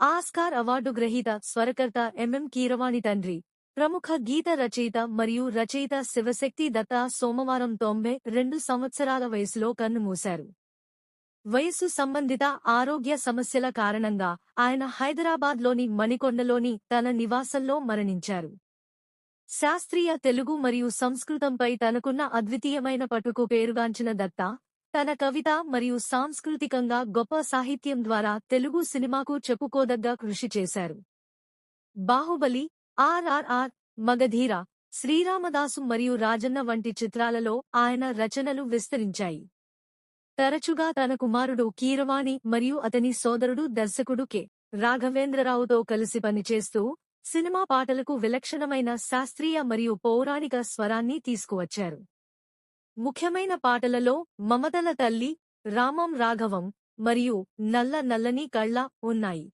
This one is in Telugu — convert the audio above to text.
ఆస్కార్ అవార్డు గ్రహీత స్వరకర్త ఎంఎం కీరవాణి తండ్రి, ప్రముఖ గీత రచయిత మరియు రచయిత శివశక్తి దత్తా సోమవారం 92 సంవత్సరాల వయసులో కన్నుమూశారు. వయస్సు సంబంధిత ఆరోగ్య సమస్యల కారణంగా ఆయన హైదరాబాద్లోని మణికొండలోని తన నివాసంలో మరణించారు. శాస్త్రీయ తెలుగు మరియు సంస్కృతంపై తనకున్న అద్వితీయమైన పట్టుకు పేరుగాంచిన దత్తా, తన కవిత మరియు సాంస్కృతికంగా గొప్ప సాహిత్యం ద్వారా తెలుగు సినిమాకు చెప్పుకోదగ్గ కృషి చేశారు. బాహుబలి, ఆర్ఆర్ఆర్, మగధీర, శ్రీరామదాసు మరియు రాజన్న వంటి చిత్రాలలో ఆయన రచనలు విస్తరించాయి. తరచుగా తన కుమారుడు కీరవాణి మరియు అతని సోదరుడు దర్శకుడు కె. రాఘవేంద్రరావుతో కలిసి పనిచేస్తూ సినిమా పాటలకు విలక్షణమైన శాస్త్రీయ మరియు పౌరాణిక స్వరాన్ని తీసుకువచ్చారు. ముఖ్యమైన పాటలలో మమతల తల్లి, రామం రాఘవం మరియు నల్ల నల్లని కళ్ళ ఉన్నాయి.